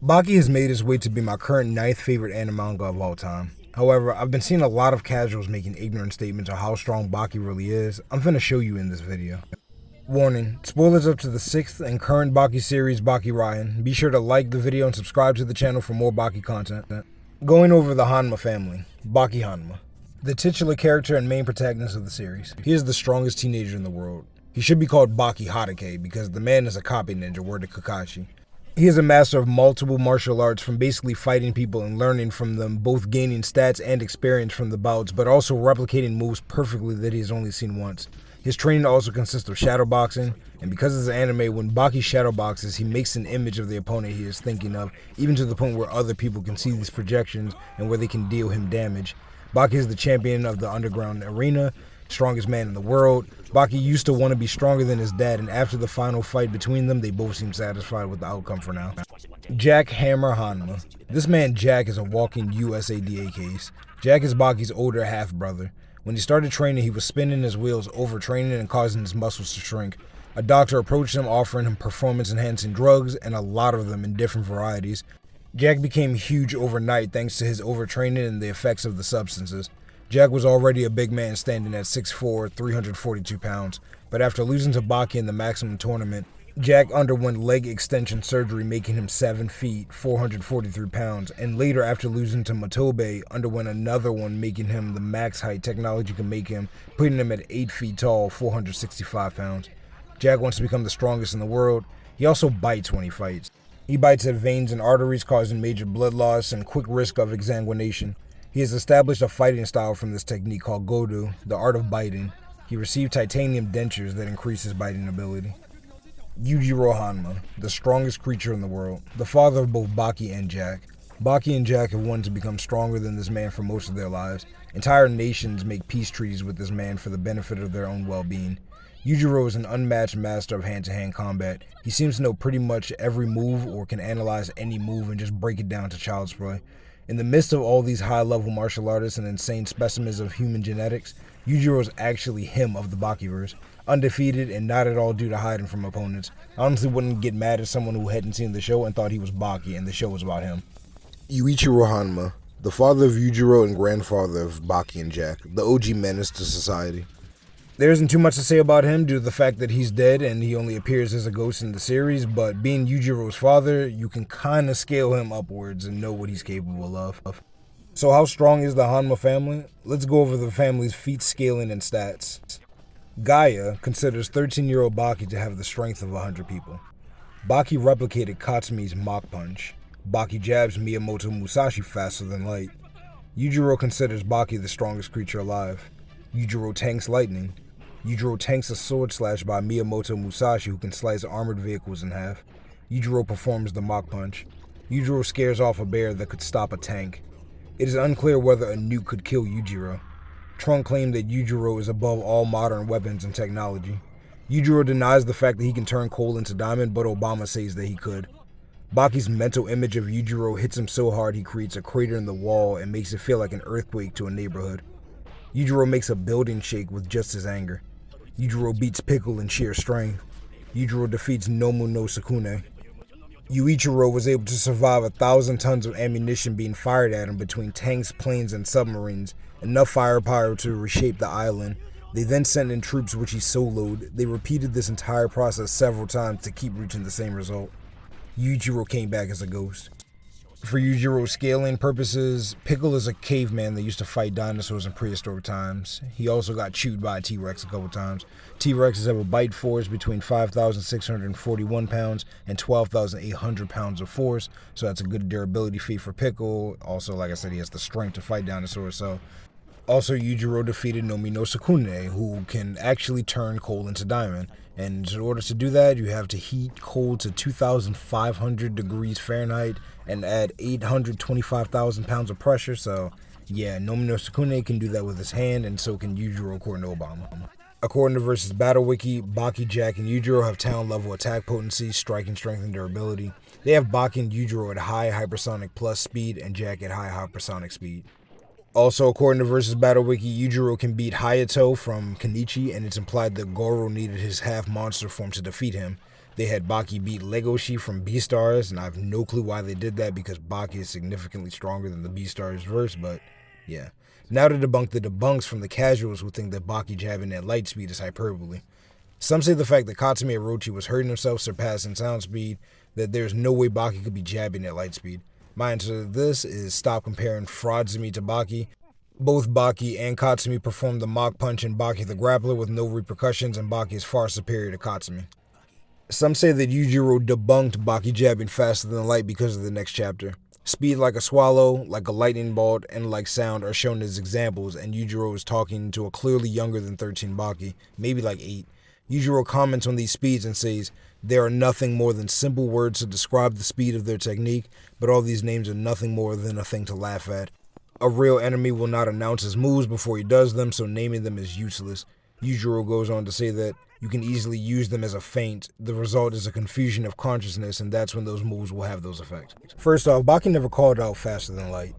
Baki has made his way to be my current ninth favorite anime manga of all time. However, I've been seeing a lot of casuals making ignorant statements on how strong Baki really is. I'm finna show you in this video. Warning, spoilers up to the 6th and current Baki series Baki Ryan. Be sure to like the video and subscribe to the channel for more Baki content. Going over the Hanma family, Baki Hanma. The titular character and main protagonist of the series. He is the strongest teenager in the world. He should be called Baki Hatake because the man is a copy ninja, word to Kakashi. He is a master of multiple martial arts, from basically fighting people and learning from them, both gaining stats and experience from the bouts, but also replicating moves perfectly that he has only seen once. His training also consists of shadow boxing, and because it's an anime, when Baki shadow boxes, he makes an image of the opponent he is thinking of, even to the point where other people can see these projections and where they can deal him damage. Baki is the champion of the underground arena, strongest man in the world. Baki used to want to be stronger than his dad, and after the final fight between them, they both seem satisfied with the outcome for now. Jack Hammer Hanma. This man Jack is a walking USADA case. Jack is Baki's older half-brother. When he started training, he was spinning his wheels, overtraining and causing his muscles to shrink. A doctor approached him, offering him performance-enhancing drugs, and a lot of them in different varieties. Jack became huge overnight thanks to his overtraining and the effects of the substances. Jack was already a big man, standing at 6'4", 342 pounds, but after losing to Baki in the maximum tournament, Jack underwent leg extension surgery, making him 7 feet, 443 pounds, and later after losing to Matobe, underwent another one, making him the max height technology can make him, putting him at 8 feet tall, 465 pounds. Jack wants to become the strongest in the world. He also bites when he fights. He bites at veins and arteries, causing major blood loss and quick risk of exsanguination. He has established a fighting style from this technique called Godo, the art of biting. He received titanium dentures that increase his biting ability. Yujiro Hanma, the strongest creature in the world, the father of both Baki and Jack. Baki and Jack have wanted to become stronger than this man for most of their lives. Entire nations make peace treaties with this man for the benefit of their own well-being. Yujiro is an unmatched master of hand-to-hand combat. He seems to know pretty much every move, or can analyze any move and just break it down to child's play. In the midst of all these high-level martial artists and insane specimens of human genetics, Yujiro is actually him of the Bakiverse, undefeated and not at all due to hiding from opponents. I honestly wouldn't get mad at someone who hadn't seen the show and thought he was Baki and the show was about him. Yuichiro Hanma, the father of Yujiro and grandfather of Baki and Jack, the OG menace to society. There isn't too much to say about him due to the fact that he's dead and he only appears as a ghost in the series, but being Yujiro's father, you can kinda scale him upwards and know what he's capable of. So how strong is the Hanma family? Let's go over the family's feat scaling and stats. Gaia considers 13-year-old Baki to have the strength of 100 people. Baki replicated Katsumi's Mach Punch. Baki jabs Miyamoto Musashi faster than light. Yujiro considers Baki the strongest creature alive. Yujiro tanks lightning. Yujiro tanks a sword slash by Miyamoto Musashi, who can slice armored vehicles in half. Yujiro performs the Mach Punch. Yujiro scares off a bear that could stop a tank. It is unclear whether a nuke could kill Yujiro. Trunk claimed that Yujiro is above all modern weapons and technology. Yujiro denies the fact that he can turn coal into diamond, but Obama says that he could. Baki's mental image of Yujiro hits him so hard he creates a crater in the wall and makes it feel like an earthquake to a neighborhood. Yujiro makes a building shake with just his anger. Yujiro beats Pickle in sheer strength. Yujiro defeats Nomu no Sukune. Yuichiro was able to survive 1,000 tons of ammunition being fired at him between tanks, planes, and submarines, enough firepower to reshape the island. They then sent in troops which he soloed. They repeated this entire process several times to keep reaching the same result. Yuichiro came back as a ghost. For Yujiro's scaling purposes, Pickle is a caveman that used to fight dinosaurs in prehistoric times. He also got chewed by a T-Rex a couple times. T-Rexes have a bite force between 5,641 pounds and 12,800 pounds of force, so that's a good durability feat for Pickle. Also, like I said, he has the strength to fight dinosaurs, so... Also, Yujiro defeated Nomi no Sukune, who can actually turn coal into diamond. And in order to do that, you have to heat coal to 2,500 degrees Fahrenheit and add 825,000 pounds of pressure. So, yeah, Nomi no Sukune can do that with his hand, and so can Yujiro, according to Obama. According to Versus Battle Wiki, Baki, Jack, and Yujiro have town-level attack potency, striking strength, and durability. They have Baki and Yujiro at high hypersonic plus speed, and Jack at high hypersonic speed. Also, according to Versus Battle Wiki, Yujiro can beat Hayato from Kenichi, and it's implied that Goro needed his half-monster form to defeat him. They had Baki beat Legoshi from Beastars, and I have no clue why they did that because Baki is significantly stronger than the Beastars verse, but yeah. Now to debunk the debunks from the casuals who think that Baki jabbing at light speed is hyperbole. Some say the fact that Katsumi Orochi was hurting himself surpassing sound speed, that there's no way Baki could be jabbing at light speed. My answer to this is stop comparing Fraudzumi to Baki. Both Baki and Katsumi performed the mock punch in Baki the Grappler with no repercussions, and Baki is far superior to Katsumi. Some say that Yujiro debunked Baki jabbing faster than light because of the next chapter. Speed like a swallow, like a lightning bolt, and like sound are shown as examples, and Yujiro is talking to a clearly younger than 13 Baki, maybe like 8. Yujiro comments on these speeds and says, "There are nothing more than simple words to describe the speed of their technique, but all these names are nothing more than a thing to laugh at. A real enemy will not announce his moves before he does them, so naming them is useless." Yujiro goes on to say that you can easily use them as a feint. The result is a confusion of consciousness, and that's when those moves will have those effects. First off, Baki never called out faster than light.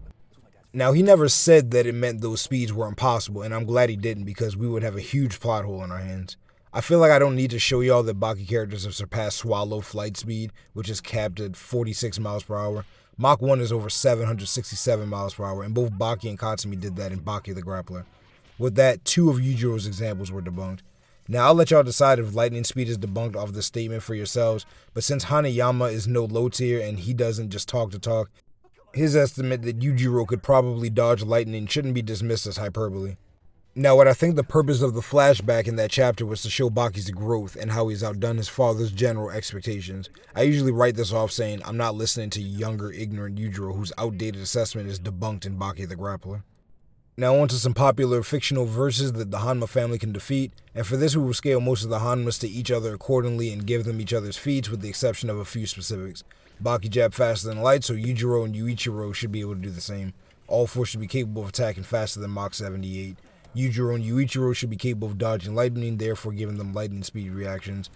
Now, he never said that it meant those speeds were impossible, and I'm glad he didn't because we would have a huge plot hole on our hands. I feel like I don't need to show y'all that Baki characters have surpassed Swallow flight speed, which is capped at 46 miles per hour. Mach 1 is over 767 miles per hour, and both Baki and Katsumi did that in Baki the Grappler. With that, 2 of Yujiro's examples were debunked. Now, I'll let y'all decide if lightning speed is debunked off this statement for yourselves, but since Hanayama is no low tier and he doesn't just talk to talk, his estimate that Yujiro could probably dodge lightning shouldn't be dismissed as hyperbole. Now, what I think the purpose of the flashback in that chapter was to show Baki's growth and how he's outdone his father's general expectations. I usually write this off saying I'm not listening to younger, ignorant Yujiro whose outdated assessment is debunked in Baki the Grappler. Now on to some popular fictional verses that the Hanma family can defeat, and for this we will scale most of the Hanmas to each other accordingly and give them each other's feats with the exception of a few specifics. Baki jab faster than light, so Yujiro and Yuichiro should be able to do the same. All 4 should be capable of attacking faster than Mach 78. Yujiro and Yuichiro should be capable of dodging lightning, therefore giving them lightning speed reactions.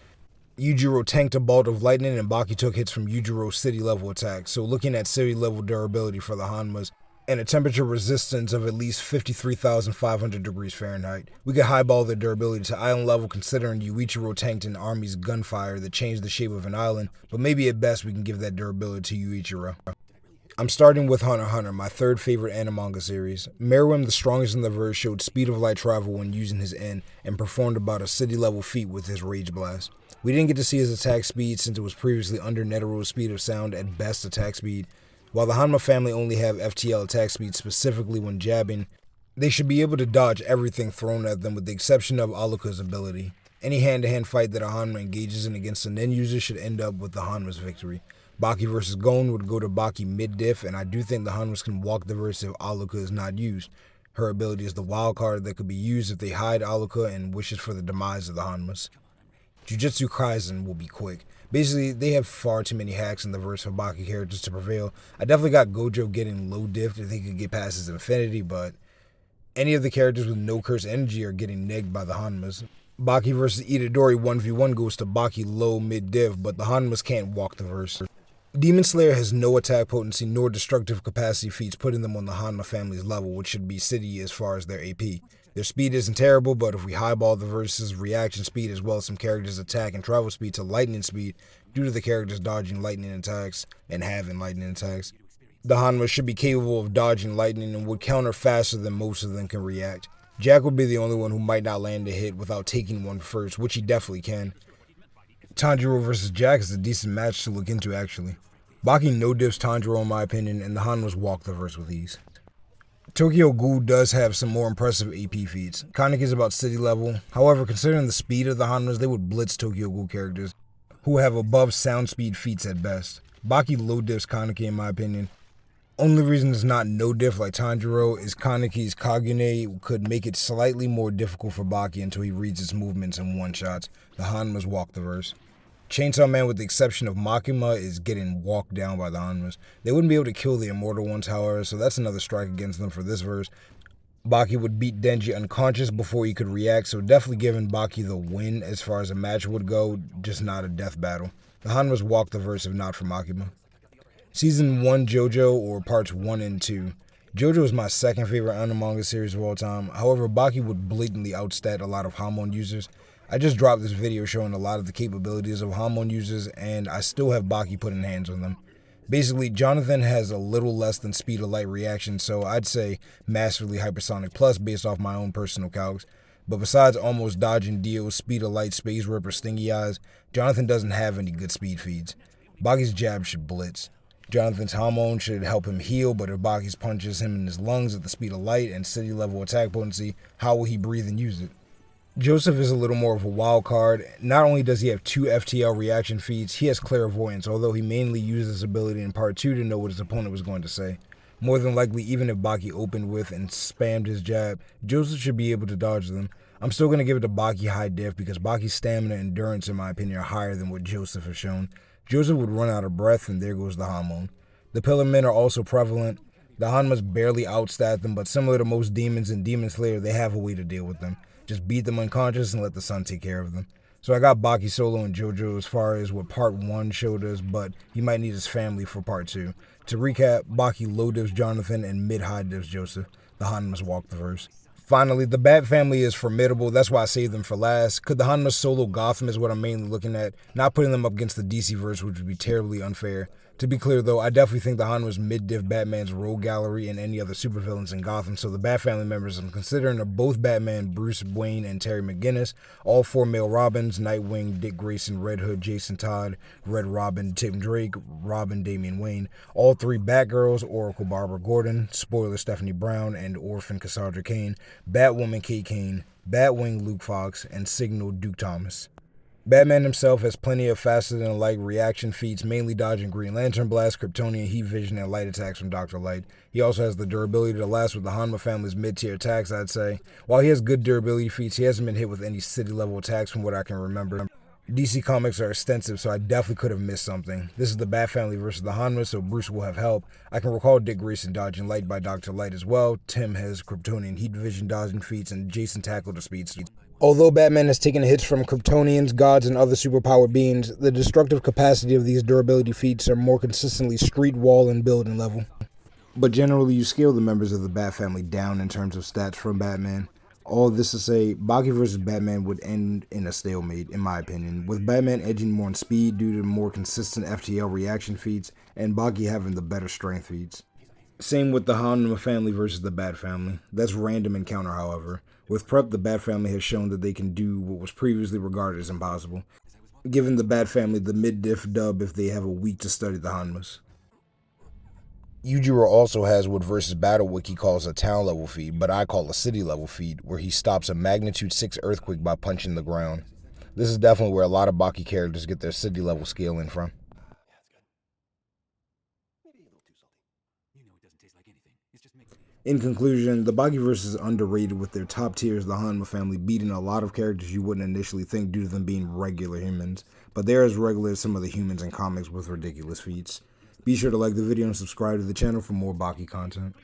Yujiro tanked a bolt of lightning and Baki took hits from Yujiro's city level attacks, so looking at city level durability for the Hanmas, and a temperature resistance of at least 53,500 degrees Fahrenheit. We could highball their durability to island level considering Yuichiro tanked an army's gunfire that changed the shape of an island, but maybe at best we can give that durability to Yuichiro. I'm starting with Hunter x Hunter, my 3rd favorite anime manga series. Meruem, the strongest in the verse, showed speed of light travel when using his N and performed about a city level feat with his Rage Blast. We didn't get to see his attack speed since it was previously under Netero's speed of sound at best attack speed. While the Hanma family only have FTL attack speed specifically when jabbing, they should be able to dodge everything thrown at them with the exception of Alluka's ability. Any hand-to-hand fight that a Hanma engages in against a Nen user should end up with the Hanma's victory. Baki vs. Gon would go to Baki mid-diff, and I do think the Hanmas can walk the verse if Alluka is not used. Her ability is the wild card that could be used if they hide Alluka and wishes for the demise of the Hanmas. Jujutsu Kaisen will be quick. Basically, they have far too many hacks in the verse for Baki characters to prevail. I definitely got Gojo getting low diff if he could get past his infinity, but any of the characters with no curse energy are getting negged by the Hanmas. Baki vs. Itadori 1v1 goes to Baki low mid diff, but the Hanmas can't walk the verse. Demon Slayer has no attack potency nor destructive capacity feats, putting them on the Hanma family's level, which should be city as far as their AP. Their speed isn't terrible, but if we highball the verse's reaction speed as well as some characters' attack and travel speed to lightning speed, due to the characters dodging lightning attacks and having lightning attacks, the Hanma should be capable of dodging lightning and would counter faster than most of them can react. Jack would be the only one who might not land a hit without taking one first, which he definitely can. Tanjiro vs. Jack is a decent match to look into actually. Baki no-diffs Tanjiro in my opinion, and the Hanmas walk the verse with ease. Tokyo Ghoul does have some more impressive AP feats. Kaneki is about city level, however considering the speed of the Hanmas, they would blitz Tokyo Ghoul characters, who have above sound speed feats at best. Baki low-diffs Kaneki in my opinion. Only reason it's not no-diff like Tanjiro is Kaneki's Kagune could make it slightly more difficult for Baki until he reads its movements in one-shots. The Hanmas walk the verse. Chainsaw Man, with the exception of Makima, is getting walked down by the Hanmas. They wouldn't be able to kill the immortal ones, however, so that's another strike against them for this verse. Baki would beat Denji unconscious before he could react, so definitely giving Baki the win as far as a match would go, just not a death battle. The Hanmas walk the verse if not for Makima. Season 1 JoJo, or parts 1 and 2. JoJo is my 2nd favorite anime manga series of all time, however Baki would blatantly outstat a lot of Hamon users. I just dropped this video showing a lot of the capabilities of Hanma users, and I still have Baki putting hands on them. Basically, Jonathan has a little less than speed of light reaction, so I'd say massively hypersonic plus based off my own personal calcs. But besides almost dodging Dio's speed of light, space ripper, stingy eyes, Jonathan doesn't have any good speed feeds. Baki's jab should blitz. Jonathan's hormone should help him heal, but if Baki's punches him in his lungs at the speed of light and city level attack potency, how will he breathe and use it? Joseph is a little more of a wild card. Not only does he have 2 FTL reaction feeds, he has clairvoyance, although he mainly used this ability in part 2 to know what his opponent was going to say. More than likely, even if Baki opened with and spammed his jab, Joseph should be able to dodge them. I'm still going to give it to Baki high diff because Baki's stamina and endurance, in my opinion, are higher than what Joseph has shown. Joseph would run out of breath, and there goes the hormone. The Pillar Men are also prevalent. The Hanmas barely outstat them, but similar to most demons in Demon Slayer, they have a way to deal with them. Just beat them unconscious and let the sun take care of them. So I got Baki solo and JoJo as far as what part 1 showed us, but he might need his family for part 2. To recap, Baki low diffs Jonathan and mid high diffs Joseph. The Hanmas walk the verse. Finally, the Bat Family is formidable, that's why I saved them for last. Could the Hanmas solo Gotham is what I'm mainly looking at, not putting them up against the DC verse, which would be terribly unfair. To be clear though, I definitely think the Hanma's mid-diff Batman's rogue gallery and any other supervillains in Gotham, so the Bat Family members I'm considering are both Batman, Bruce Wayne, and Terry McGinnis, all 4 male Robins, Nightwing, Dick Grayson, Red Hood, Jason Todd, Red Robin, Tim Drake, Robin, Damian Wayne, all 3 Batgirls, Oracle Barbara Gordon, Spoiler Stephanie Brown, and Orphan Cassandra Cain, Batwoman Kate Kane, Batwing Luke Fox, and Signal Duke Thomas. Batman himself has plenty of faster-than-light reaction feats, mainly dodging Green Lantern Blast, Kryptonian Heat Vision, and light attacks from Dr. Light. He also has the durability to last with the Hanma family's mid-tier attacks, I'd say. While he has good durability feats, he hasn't been hit with any city-level attacks from what I can remember. DC comics are extensive, so I definitely could have missed something. This is the Bat Family versus the Hanma, so Bruce will have help. I can recall Dick Grayson dodging Light by Dr. Light as well. Tim has Kryptonian Heat Vision dodging feats, and Jason tackled the speed suit. Although Batman has taken hits from Kryptonians, gods, and other superpowered beings, the destructive capacity of these durability feats are more consistently street, wall, and building level. But generally, you scale the members of the Bat Family down in terms of stats from Batman. All this to say, Baki vs. Batman would end in a stalemate, in my opinion, with Batman edging more in speed due to more consistent FTL reaction feats, and Baki having the better strength feats. Same with the Hanma Family versus the Bat Family. That's random encounter, however. With Prep, the Bat Family has shown that they can do what was previously regarded as impossible, giving the Bat Family the mid-diff dub if they have a week to study the Hanmas. Yujiro also has what Versus Battle Wiki calls a town level feat, but I call a city level feat, where he stops a magnitude 6 earthquake by punching the ground. This is definitely where a lot of Baki characters get their city level scaling from. In conclusion, the Bakiverse is underrated with their top tiers, the Hanma family, beating a lot of characters you wouldn't initially think due to them being regular humans, but they're as regular as some of the humans in comics with ridiculous feats. Be sure to like the video and subscribe to the channel for more Baki content.